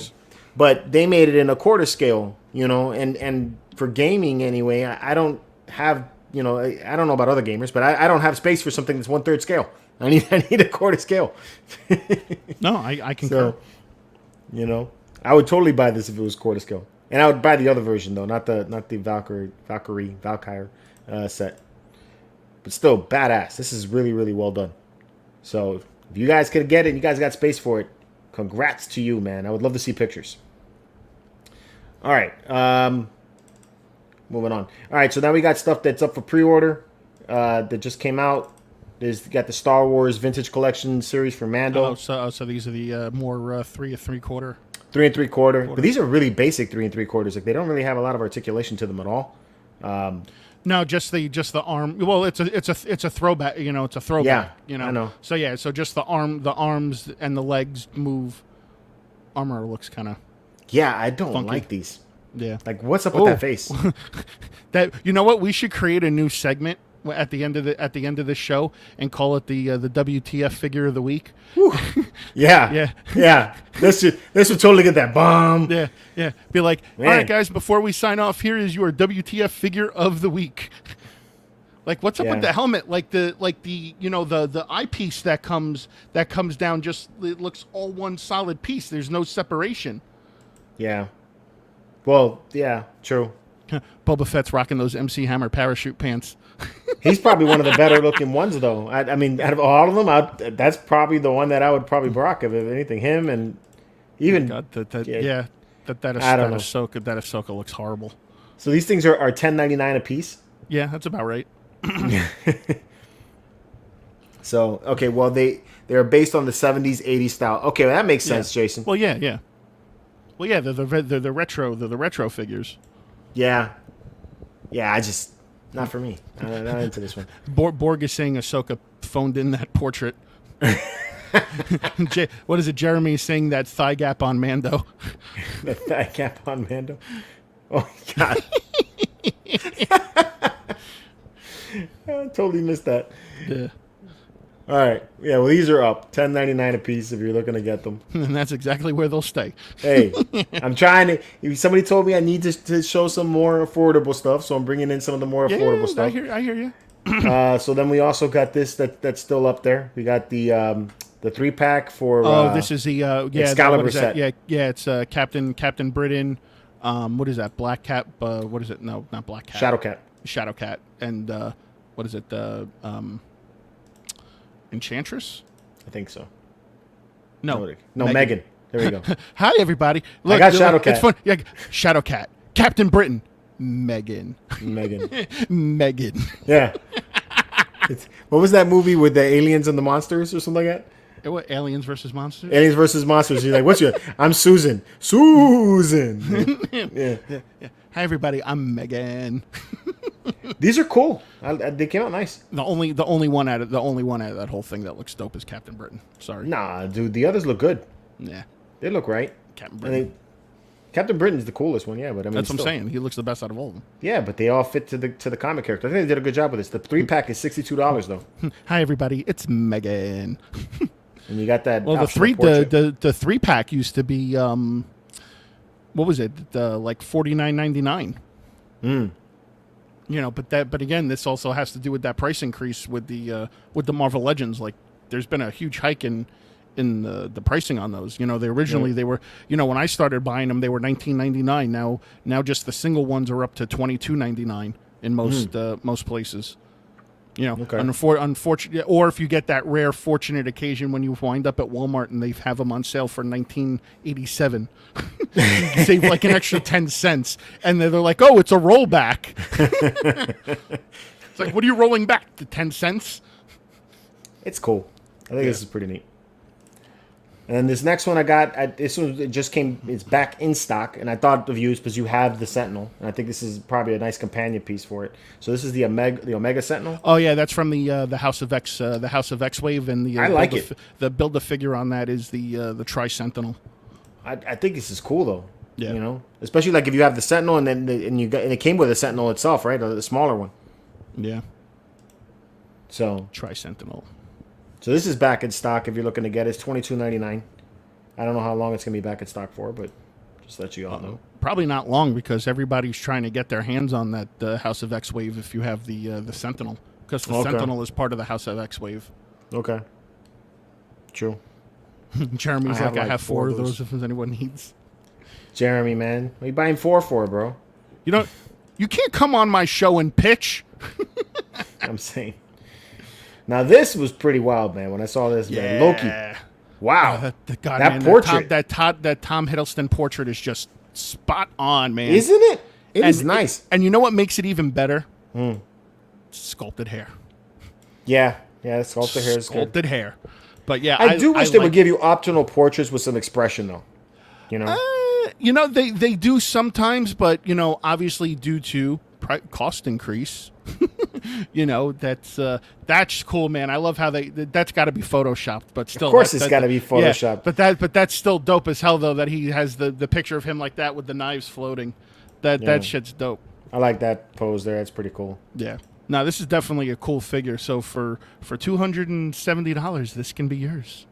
but they made it in a quarter scale, you know, and for gaming anyway, I don't have, you know, I don't know about other gamers, but I don't have space for something that's 1/3 scale. I need a quarter scale.
No, I concur.
So, you know, I would totally buy this if it was quarter scale, and I would buy the other version though, not the Valkyrie set. But still, badass. This is really, really well done. So if you guys could get it, and you guys got space for it, congrats to you, man. I would love to see pictures. All right, moving on. All right, so now we got stuff that's up for pre-order that just came out. Got the Star Wars Vintage Collection series for Mando.
So these are the more 3 3/4.
3 3/4. But these are really basic 3 3/4. Like they don't really have a lot of articulation to them at all.
No, just the arm. Well, it's a throwback. You know, it's a throwback.
Yeah,
you know.
I know.
So yeah, so just the arms and the legs move. Armor looks kind of.
Yeah, I don't
funky.
like these.
Yeah.
Like, what's up with that face?
That, you know what? We should create a new segment at the end of this show and call it the WTF figure of the week.
Yeah. This would totally get that bomb.
Yeah. Be like, man. All right, guys, before we sign off, here is your WTF figure of the week. Like, what's up with the helmet? Like the you know the eyepiece that comes down, just it looks all one solid piece. There's no separation.
Yeah. Well, yeah, true.
Boba Fett's rocking those MC Hammer parachute pants.
He's probably one of the better looking ones, though. I mean, out of all of them, that's probably the one that I would probably rock if anything. Him and even
that Ahsoka looks horrible.
So these things are $10.99 a piece.
Yeah, that's about right.
So okay, well they're based on the 70s, 80s style. Okay, well, that makes sense, Jason.
Well, yeah. Well, yeah, they're the retro figures.
Yeah, I just not for me. Not into this one.
Borg is saying Ahsoka phoned in that portrait. What is it? Jeremy is saying that thigh gap on Mando.
The thigh gap on Mando. Oh God. I totally missed that.
Yeah.
All right. Yeah, well, these are up. $10.99 a piece if you're looking to get them.
And that's exactly where they'll stay.
Hey, I'm trying to... Somebody told me I need to show some more affordable stuff, so I'm bringing in some of the more affordable stuff.
I hear you.
So then we also got this that's still up there. We got the 3-pack for...
this is the...
Excalibur set.
Yeah, it's Captain Britain. What is that? Black Cat? What is it? No, not Black Cat.
Shadow Cat.
And what is it? Enchantress?
I think so.
No,
Megan. There we go.
Hi, everybody.
Look, I got Shadow Cat.
It's fun. Yeah, Shadow Cat. Captain Britain. Megan.
Yeah. What was that movie with the aliens and the monsters or something like that?
What, Aliens versus Monsters?
Aliens versus Monsters. You're like, what's your... I'm Susan. Yeah.
Hi, everybody. I'm Megan.
These are cool. They came out nice.
The only one out of that whole thing that looks dope is Captain Britain. Sorry.
Nah, dude. The others look good.
Yeah.
They look right.
Captain Britain.
Captain Britain's the coolest one, yeah. But I mean,
that's what I'm saying. He looks the best out of all of them.
Yeah, but they all fit to the comic character. I think they did a good job with this. The 3-pack is $62 though.
Hi, everybody. It's Megan.
And you got that.
Well, the 3-pack used to be what was it? Like $49.99. But again, this also has to do with that price increase with the Marvel Legends. Like, there's been a huge hike in the pricing on those. They originally they were, when I started buying them, they were $19.99. Now just the single ones are up to $22.99 in most places.
Okay.
Unfortunately, or if you get that rare fortunate occasion when you wind up at Walmart and they have them on sale for $19.87, you save like an extra 10 cents, and they're like, "Oh, it's a rollback." It's like, what are you rolling back? The 10 cents?
It's cool. I think this is pretty neat. And this next one I got, this one it's back in stock, and I thought of you because you have the Sentinel, and I think this is probably a nice companion piece for it. So this is the Omega Sentinel.
Oh yeah, that's from the House of X, the House of X Wave, and the
I like it.
The build a figure on that is the Tri Sentinel.
I think this is cool though.
Yeah.
Especially like if you have the Sentinel and it came with the Sentinel itself, right? The smaller one.
Yeah.
So
Tri Sentinel.
So this is back in stock if you're looking to get it. It's $22.99. I don't know how long it's going to be back in stock for, but just to let you all know.
Probably not long because everybody's trying to get their hands on that House of X Wave if you have the Sentinel. Because the Sentinel is part of the House of X Wave.
Okay. True.
Jeremy's I have 4 of those if anyone needs.
Jeremy, man. What are you buying 4 for, bro?
You can't come on my show and pitch.
I'm saying. Now this was pretty wild, man. When I saw this, man, Loki. Wow, that portrait,
that Tom Hiddleston portrait is just spot on, man.
Isn't it? It is nice.
And you know what makes it even better? Sculpted hair.
Yeah, sculpted hair is
sculpted hair. But yeah,
I do wish they would give you optional portraits with some expression, though.
They do sometimes, but obviously due to cost increase. That's cool, man. I love how that's got to be photoshopped, but still,
of course, it's got to be photoshopped.
Yeah, but that's still dope as hell, though. That he has the picture of him like that with the knives floating. That shit's dope.
I like that pose there. That's pretty cool.
Yeah. Now this is definitely a cool figure. So for $270, this can be yours.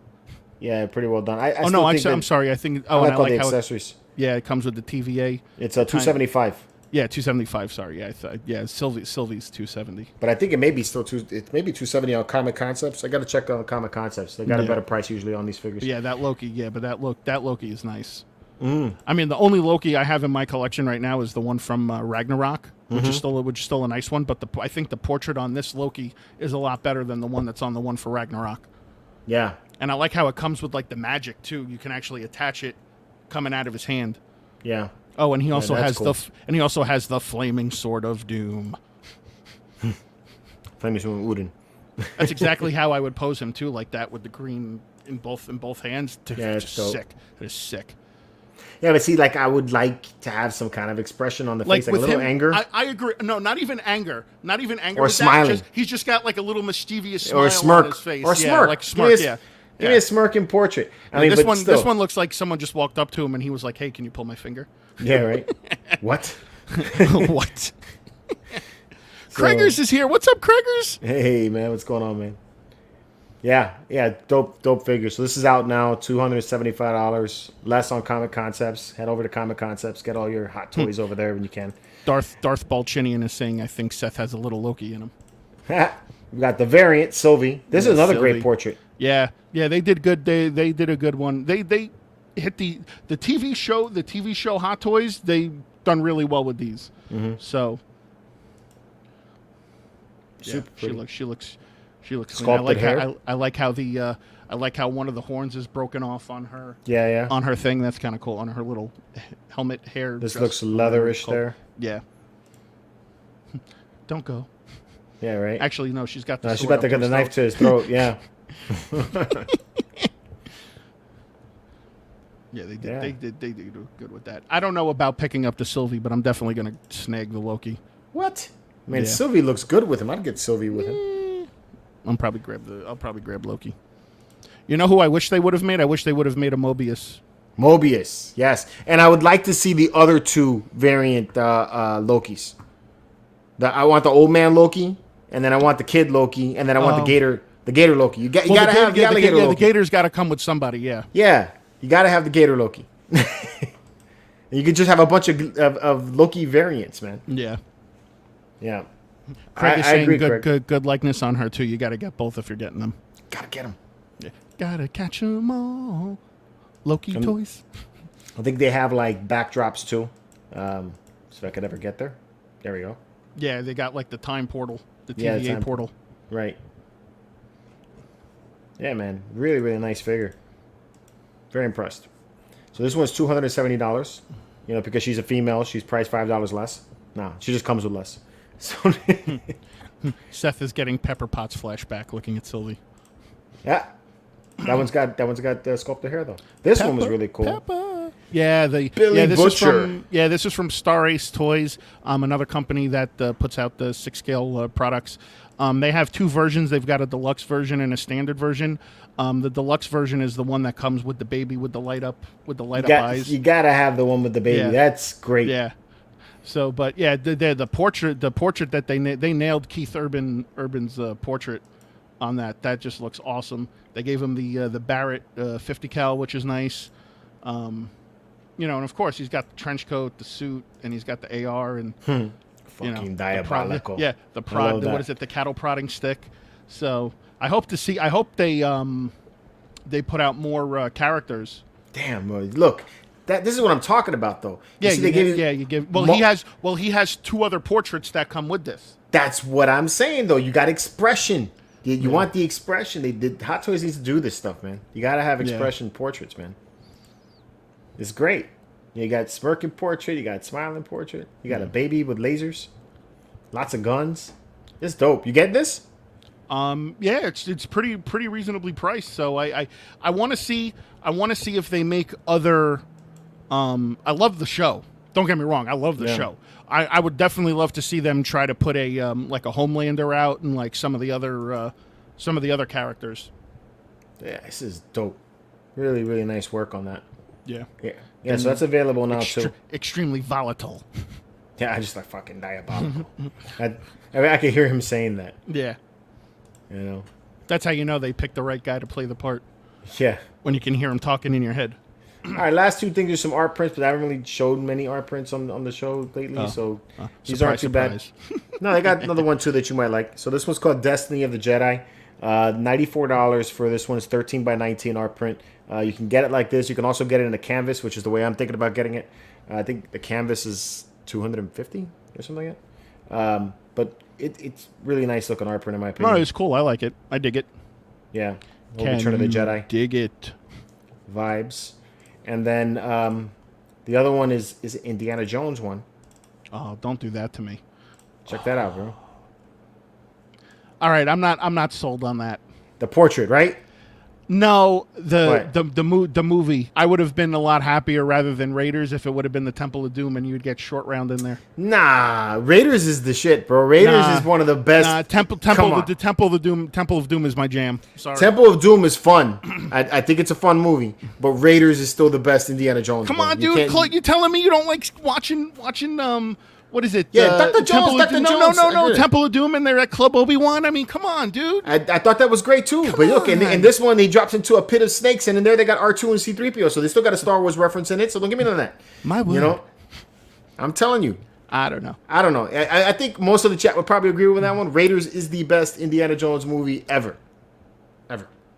Yeah, pretty well done.
I'm sorry. I think.
I like all the accessories.
It comes with the TVA.
It's a $275.
Yeah, $275. Sorry, Sylvie's $270.
But I think it may be still $270 on Comic Concepts. I got to check on Comic Concepts. They got a better price usually on these figures.
Yeah, that Loki. Yeah, but that Loki is nice. I mean, the only Loki I have in my collection right now is the one from Ragnarok, which is still a nice one. But I think the portrait on this Loki is a lot better than the one that's on the one for Ragnarok.
Yeah,
and I like how it comes with like the magic too. You can actually attach it coming out of his hand.
Yeah.
Oh, and he also
that's
has
cool.
and he also has the flaming sword of doom.
Flaming sword of Udin.
That's exactly how I would pose him too, like that with the green in both hands.
Yeah,
Just
dope.
sick. It is sick.
Yeah, but see, like I would like to have some kind of expression on the
Like
face, like
with
a little
him,
anger
I agree. No, not even anger. Not even anger.
or
with that.
smiling
He's just got like a little mischievous
or
smile
smirk
on his face.
or
Yeah,
smirk.
like smirk.
Give me a smirking portrait. I mean,
this
but still.
this one looks like someone just walked up to him and he was like, "Hey, can you pull my finger?"
Yeah, right. What?
What? Craigers is here. What's up, Craigers?
Hey, man, what's going on, man? Yeah, dope figure. So this is out now, $275 less on Comic Concepts. Head over to Comic Concepts, get all your hot toys over there when you can.
Darth Balchinian is saying, "I think Seth has a little Loki in him."
We got the variant Sylvie. This is another
Sylvie.
great portrait.
Yeah, they did good. They did a good one. They hit the TV show. The TV show Hot Toys. They done really well with these.
Mm-hmm.
So
Super pretty.
she looks
Sculpted hair.
I like how the I like how one of the horns is broken off on her.
Yeah.
On her thing. That's kind of cool. On her little helmet hair.
This
dress,
looks leatherish there.
Yeah. Don't go.
Yeah, right.
Actually, no. She's got the.
She's
sword
about to
up
get the
his
knife
throat.
to his throat. Yeah.
Yeah, they did.
Yeah.
They did good with that. I don't know about picking up the Sylvie, but I'm definitely gonna snag the Loki.
What? Man,
Yeah.
Sylvie looks good with him. I'd get Sylvie with him.
I'll probably grab Loki. You know who I wish they would have made? I wish they would have made a Mobius.
Mobius, yes. And I would like to see the other two variant Lokis. I want the old man Loki, and then I want the kid Loki, and then I want the Gator Loki. You gotta have the alligator Loki.
The Gator's got to come with somebody. Yeah.
Yeah, you gotta have the Gator Loki. And you could just have a bunch of Loki variants, man.
Yeah.
Yeah.
Craig is
I
saying
agree, Craig.
good likeness on her too. You got to get both if you're getting them.
Gotta get them.
Yeah. Gotta catch them all. Loki toys.
I think they have like backdrops too. So if I could ever get there. There we go.
Yeah, they got like the time portal, the
Yeah,
TVA portal.
Right. Yeah, man. Really, really nice figure. Very impressed. So this one's $270. You know, because she's a female, she's priced $5 less. No, she just comes with less. So
Seth is getting Pepper Potts flashback looking at Sylvie.
yeah. That one's got sculpted hair though. This one was really cool.
Pepper. Yeah, this
Butcher.
This is from Star Ace Toys, another company that puts out the 6-scale products. They have two versions. They've got a deluxe version and a standard version. The deluxe version is the one that comes with the baby with the light up eyes.
You gotta have the one with the baby.
Yeah.
That's great.
Yeah. So, but yeah, the portrait that they nailed Keith Urban's portrait on that. That just looks awesome. They gave him the Barrett 50 cal, which is nice. You know, and of course he's got the trench coat, the suit, and he's got the AR and
Fucking diabolical.
The prod. What is it? The cattle prodding stick. So I hope they put out more characters.
Damn, look. This is what I'm talking about, though.
He has two other portraits that come with this.
That's what I'm saying, though. You got expression. You want the expression. Hot Toys needs to do this stuff, man. You got to have expression portraits, man. It's great. You got smirking portrait. You got smiling portrait. You got a baby with lasers. Lots of guns. It's dope. You get this?
Yeah, it's pretty reasonably priced. So I want to see if they make other. I love the show. Don't get me wrong. I love the show. I would definitely love to see them try to put a like a Homelander out and like some of the other characters.
Yeah, this is dope. Really, really nice work on that.
Yeah.
Yeah. So that's available now too.
Extremely volatile.
Yeah, I just like fucking diabolical. I could hear him saying that.
Yeah.
You know.
That's how you know they picked the right guy to play the part.
Yeah.
When you can hear him talking in your head.
All right, last two things are some art prints, but I haven't really showed many art prints on the show lately, so these aren't too bad. No, they got another one too that you might like. So this one's called Destiny of the Jedi. $94 for this one. It's 13 by 19 art print. You can get it like this. You can also get it in a canvas, which is the way I'm thinking about getting it. I think the canvas is $250 or something like that. But it's really nice looking art print in my opinion.
No, it's cool. I like it. I dig it.
Yeah. Return of the Jedi.
Dig it.
Vibes. And then The other one is Indiana Jones one.
Oh, don't do that to me.
Check that out, bro.
All right, I'm not sold on that.
The portrait, right?
No, the movie. I would have been a lot happier rather than Raiders if it would have been the Temple of Doom and you'd get short round in there.
Nah, Raiders is the shit, bro. Raiders is one of the best.
Nah, Temple of Doom is my jam. Sorry.
Temple of Doom is fun. I think it's a fun movie, but Raiders is still the best Indiana Jones.
Come on, dude. You telling me you don't like watching what is it?
Yeah, Dr. Jones, Dr. Jones.
No. Temple of Doom and they're at Club Obi-Wan. I mean, come on, dude.
I thought that was great too. But look, in this one, he drops into a pit of snakes, and in there they got R2 and C-3PO, so they still got a Star Wars reference in it. So don't give me none of that.
My word.
You know, I'm telling you.
I don't know.
I think most of the chat would probably agree with that one. Raiders is the best Indiana Jones movie ever.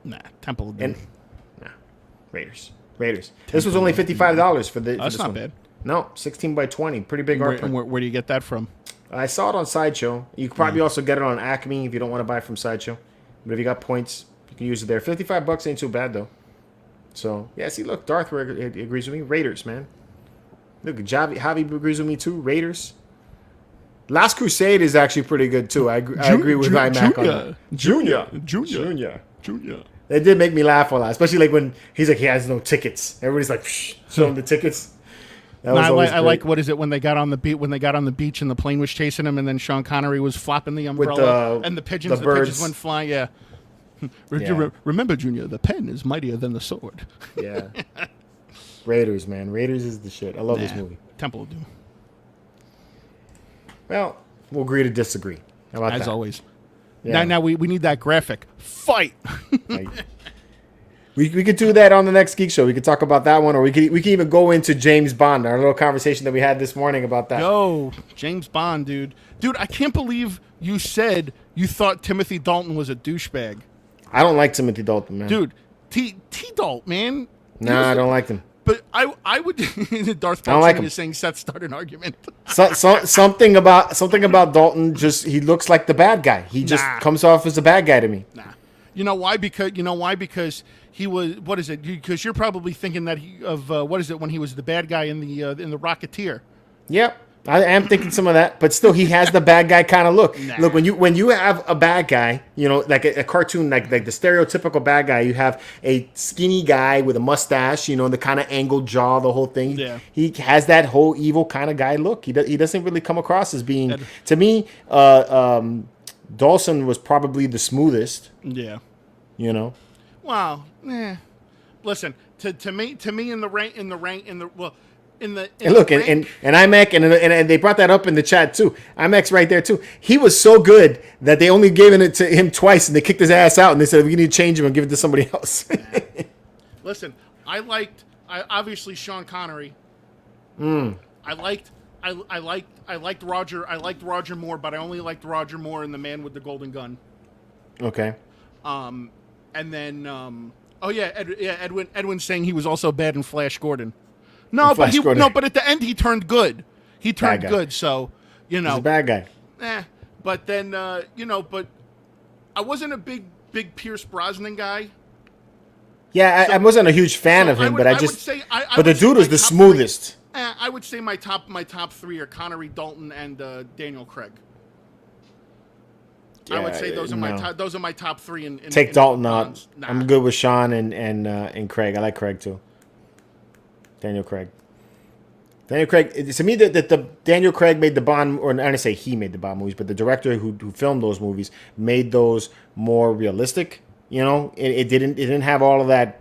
Nah, Temple of Doom.
Raiders. This was only $55 for the.
That's not bad.
No, 16 by 20. Pretty big art print.
Where do you get that from?
I saw it on Sideshow. You could probably also get it on Acme if you don't want to buy it from Sideshow. But if you got points, you can use it there. $55 ain't too bad, though. So, yeah, see, look, Darth agrees with me. Raiders, man. Look, Javi agrees with me, too. Raiders. Last Crusade is actually pretty good, too. I agree with iMac on that. Junior. It did make me laugh a lot, especially like when he's like, he has no tickets. Everybody's like, show him the tickets.
I like what is it when they got on the beach and the plane was chasing him and then Sean Connery was flopping the umbrella and the pigeons went flying. Yeah. Remember, Junior, the pen is mightier than the sword.
Yeah. Raiders, man. Raiders is the shit. I love this movie.
Temple of Doom.
Well, we'll agree to disagree. How about that?
As always.
Yeah.
Now we need that graphic. Fight.
We could do that on the next Geek Show. We could talk about that one, or we could even go into James Bond, our little conversation that we had this morning about that.
Yo, James Bond, dude. Dude, I can't believe you said you thought Timothy Dalton was a douchebag.
I don't like Timothy Dalton, man.
Dude, T. Dalton, man.
Nah, I don't like him.
But I would. Darth Vader is saying Seth start an argument.
Something about Dalton. Just he looks like the bad guy. He just comes off as a bad guy to me.
Nah. You know why? Because he was. What is it? Because you're probably thinking that what is it when he was the bad guy in the Rocketeer?
Yep. I am thinking some of that, but still, he has the bad guy kind of look. Look, when you have a bad guy, you know, like a cartoon, like the stereotypical bad guy, you have a skinny guy with a mustache, you know, the kind of angled jaw, the whole thing.
Yeah.
He has that whole evil kind of guy look. He doesn't really come across as being, to me, Dawson was probably the smoothest.
Yeah.
You know.
Wow. Listen, to me, in the rank. And look,
and IMAC, and they brought that up in the chat too. IMAC's right there too. He was so good that they only gave it to him twice, and they kicked his ass out, and they said we need to change him and give it to somebody else.
Listen, I obviously Sean Connery. I liked Roger. I liked Roger Moore, but I only liked Roger Moore in The Man with the Golden Gun.
Okay.
And then Edwin saying he was also bad in Flash Gordon. But at the end he turned good. He turned good, so you know.
He's a bad guy.
But then but I wasn't a big Pierce Brosnan guy.
Yeah, I wasn't a huge fan of him, but the dude was the smoothest.
I would say my top three are Connery, Dalton, and Daniel Craig. I would say those are my top three.
Take Dalton out. Nah. I'm good with Sean and Craig. I like Craig too. Daniel Craig. To me, that the Daniel Craig made the Bond, or I don't say he made the Bond movies, but the director who filmed those movies made those more realistic. You know, it didn't have all of that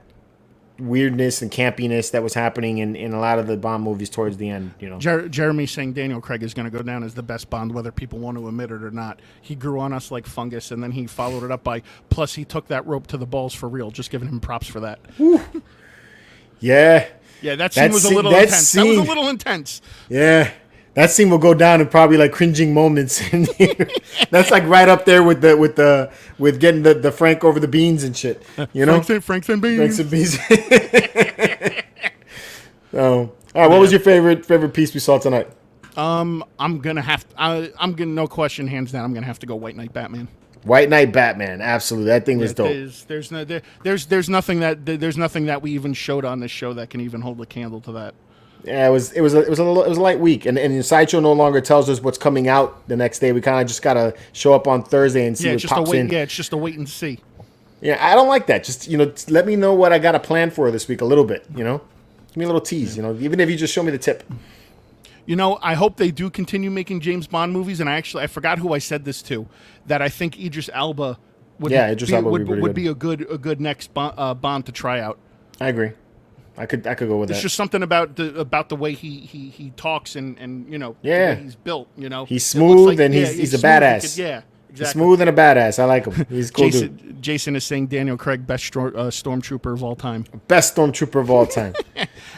weirdness and campiness that was happening in a lot of the Bond movies towards the end. You know,
Jeremy saying Daniel Craig is going to go down as the best Bond, whether people want to admit it or not. He grew on us like fungus, and then he followed it up by plus he took that rope to the balls for real. Just giving him props for that.
Yeah.
Yeah, that scene was a little intense. That was a little intense.
Yeah. That scene will go down in probably like cringing moments. That's like right up there with getting the Frank over the beans and shit. You know?
Franks and beans.
So, all right, what was your favorite piece we saw tonight?
I'm gonna no question, hands down, I'm gonna have to go White Knight Batman.
White Knight Batman, absolutely. That thing was dope.
There's nothing that we even showed on this show that can even hold a candle to that.
Yeah, it was a light week, and Sideshow no longer tells us what's coming out the next day. We kind of just gotta show up on Thursday and see what pops in.
Yeah, it's just a wait and see.
Yeah, I don't like that. Just let me know what I got to plan for this week a little bit. Give me a little tease. Even if you just show me the tip.
I hope they do continue making James Bond movies. And I forgot who I said this to. That I think Idris Elba would be a good next Bond to try out.
I agree. I could go with that.
It's just something about the way he talks and the way he's built.
He's smooth and he's a badass.
Exactly.
He's smooth and a badass. I like him. He's cool.
Jason is saying Daniel Craig, best stormtrooper of all time.
Best stormtrooper of all time.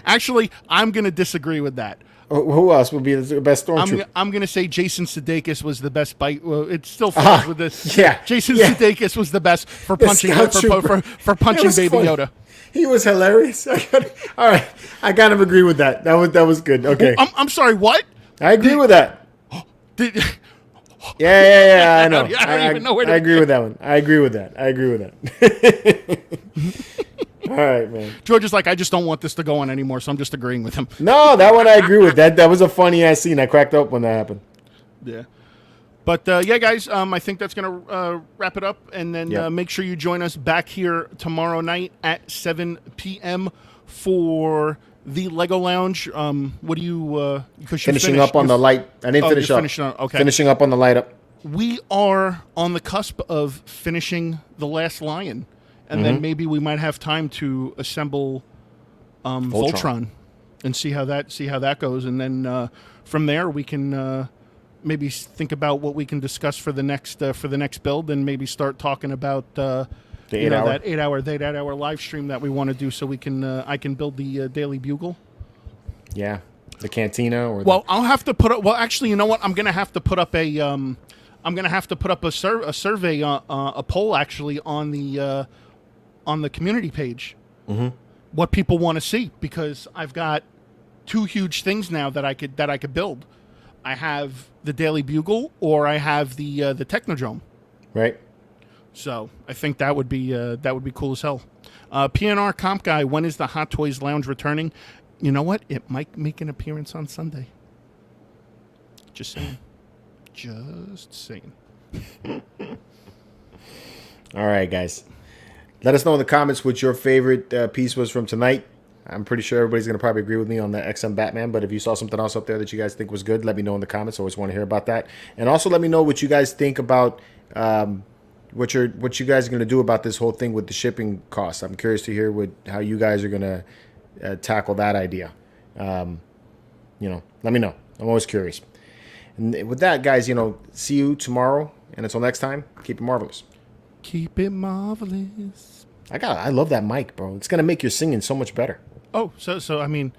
Actually, I'm going to disagree with that.
Who else would be the best stormtrooper?
I'm going to say Jason Sudeikis was the best bite. Well, it still falls with this.
Yeah.
Jason Sudeikis was the best for punching for punching Baby
funny.
Yoda.
He was hilarious. All right, I kind of agree with that. That was good. Okay.
I'm sorry. What?
I agree with that. Yeah. I know.
I don't even know where to.
I agree with that one. I agree with that. All right, man.
George is like, I just don't want this to go on anymore, so I'm just agreeing with him.
No, that one I agree with. That was a funny ass scene. I cracked up when that happened.
Yeah. But, guys, I think that's going to wrap it up. And then make sure you join us back here tomorrow night at 7 p.m. for the Lego Lounge. What do you...
finishing up on the light. I didn't finish up.
Okay.
Finishing up on the light up.
We are on the cusp of finishing The Last Lion. And then maybe we might have time to assemble Voltron and see how that goes. And then from there, we can... maybe think about what we can discuss for the next build, and maybe start talking about that 8 hour live stream that we want to do, so we can I can build the Daily Bugle.
Yeah, the Cantina or.
Well, I'll have to put up. Well, actually, you know what? I'm gonna have to put up a survey, a poll actually on the community page. Mm-hmm. What people want to see, because I've got two huge things now that I could build. I have the Daily Bugle, or I have the Technodrome.
Right.
So I think that would be cool as hell. PNR Comp Guy, when is the Hot Toys Lounge returning? You know what? It might make an appearance on Sunday. Just saying. Just saying.
All right, guys. Let us know in the comments what your favorite piece was from tonight. I'm pretty sure everybody's going to probably agree with me on the XM Batman, but if you saw something else up there that you guys think was good, let me know in the comments. I always want to hear about that. And also let me know what you guys think about what you guys are going to do about this whole thing with the shipping costs. I'm curious to hear how you guys are going to tackle that idea. Let me know. I'm always curious. And with that, guys, see you tomorrow. And until next time, keep it marvelous.
Keep it marvelous.
I love that mic, bro. It's going to make your singing so much better.
Oh, so I mean,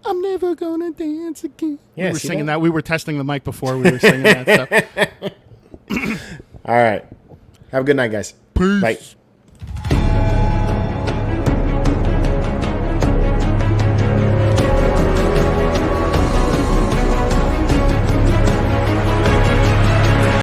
I'm never gonna dance again.
Yeah,
we were singing that. We were testing the mic before we were singing that stuff.
All right. Have a good night, guys.
Peace.
Bye.